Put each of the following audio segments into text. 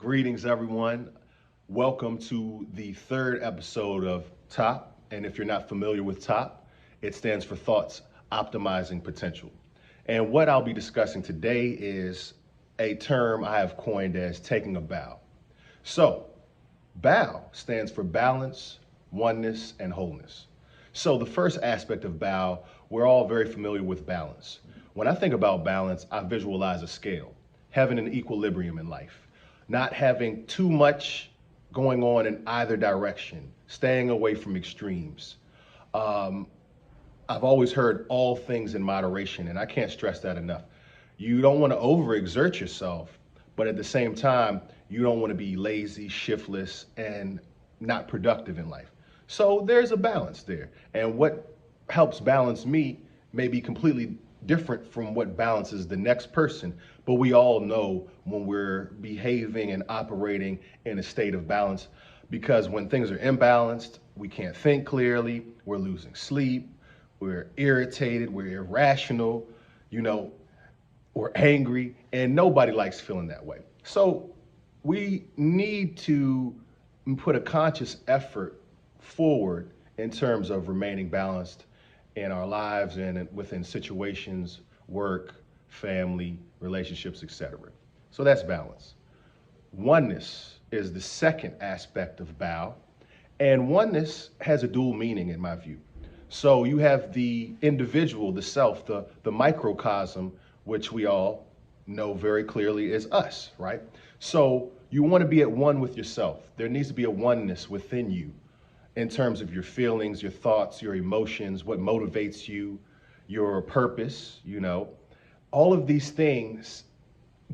Greetings, everyone. Welcome to the third episode of T.O.P. And if you're not familiar with T.O.P, it stands for Thoughts Optimizing Potential. And what I'll be discussing today is a term I have coined as taking a bow. So, BOW stands for balance, oneness, and wholeness. So the first aspect of BOW, we're all very familiar with balance. When I think about balance, I visualize a scale, having an equilibrium in life, not having too much going on in either direction, staying away from extremes. I've always heard all things in moderation, and I can't stress that enough. You don't want to overexert yourself, but at the same time, you don't want to be lazy, shiftless, and not productive in life. So there's a balance there. And what helps balance me may be completely different from what balances the next person, but we all know when we're behaving and operating in a state of balance, because when things are imbalanced, we can't think clearly, we're losing sleep, we're irritated, we're irrational, we're angry, and nobody likes feeling that way. So we need to put a conscious effort forward in terms of remaining balanced in our lives and within situations, work, family, relationships, etc. So that's balance. Oneness is the second aspect of BOW, and oneness has a dual meaning in my view. So you have the individual, the self, the microcosm, which we all know very clearly is us, right? So you want to be at one with yourself. There needs to be a oneness within you in terms of your feelings, your thoughts, your emotions, what motivates you, your purpose, all of these things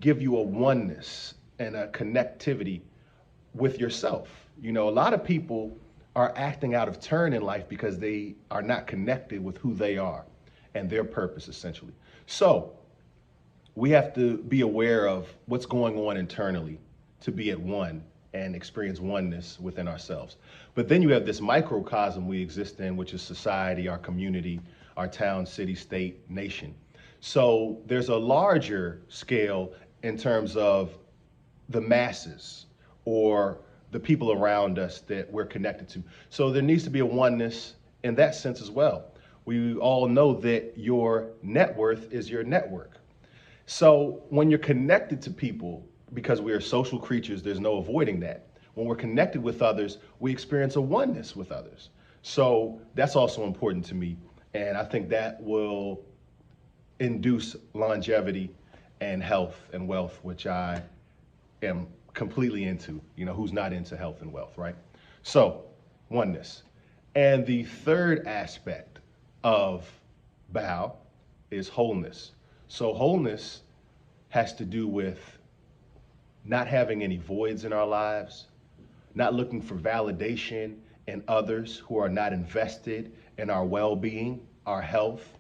give you a oneness and a connectivity with yourself. A lot of people are acting out of turn in life because they are not connected with who they are and their purpose, essentially. So we have to be aware of what's going on internally to be at one and experience oneness within ourselves. But then you have this microcosm we exist in, which is society, our community, our town, city, state, nation. So there's a larger scale in terms of the masses or the people around us that we're connected to. So there needs to be a oneness in that sense as well. We all know that your net worth is your network. So when you're connected to people, because we are social creatures, there's no avoiding that. When we're connected with others, we experience a oneness with others. So that's also important to me. And I think that will induce longevity and health and wealth, which I am completely into. Who's not into health and wealth, right? So oneness. And the third aspect of BOW is wholeness. So wholeness has to do with not having any voids in our lives, not looking for validation in others who are not invested in our well-being, our health,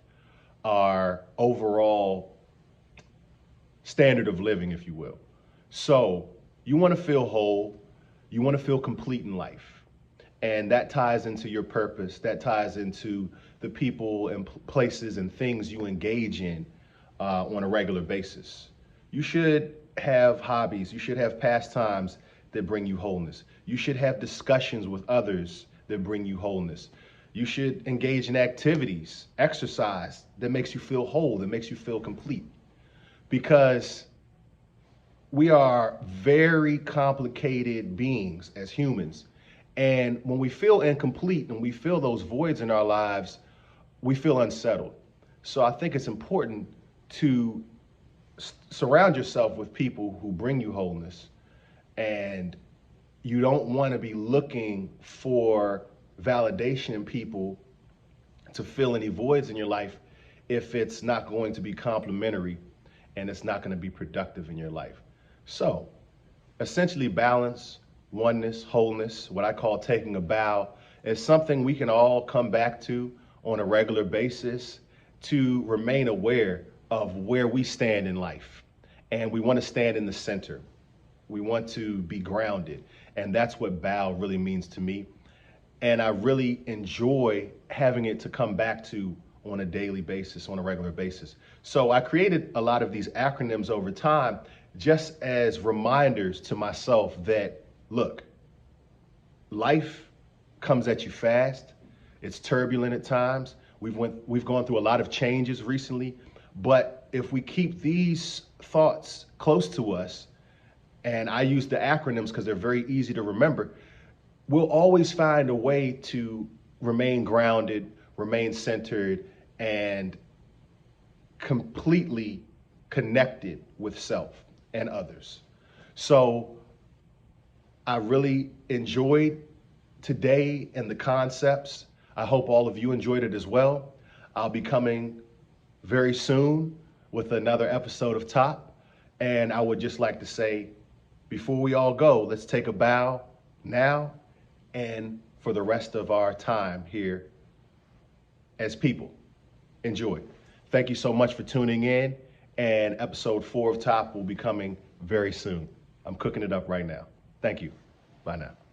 our overall standard of living, if you will. So you want to feel whole, you want to feel complete in life. And that ties into your purpose, that ties into the people and places and things you engage in on a regular basis. You should have hobbies, you should have pastimes that bring you wholeness. You should have discussions with others that bring you wholeness. You should engage in activities, exercise that makes you feel whole, that makes you feel complete. Because we are very complicated beings as humans. And when we feel incomplete and we feel those voids in our lives, we feel unsettled. So I think it's important to surround yourself with people who bring you wholeness, and you don't want to be looking for validation in people to fill any voids in your life if it's not going to be complementary and it's not going to be productive in your life. So essentially balance, oneness, wholeness, what I call taking a bow, is something we can all come back to on a regular basis to remain aware of where we stand in life. And we want to stand in the center. We want to be grounded. And that's what BOW really means to me. And I really enjoy having it to come back to on a daily basis, on a regular basis. So I created a lot of these acronyms over time, just as reminders to myself that, look, life comes at you fast. It's turbulent at times. We've gone through a lot of changes recently, but if we keep these thoughts close to us, and I use the acronyms because they're very easy to remember, we'll always find a way to remain grounded, remain centered, and completely connected with self and others. So I really enjoyed today and the concepts. I hope all of you enjoyed it as well. I'll be coming very soon with another episode of Top. And I would just like to say, before we all go, let's take a bow now and for the rest of our time here as people. Enjoy. Thank you so much for tuning in. And episode 4 of Top will be coming very soon. I'm cooking it up right now. Thank you. Bye now.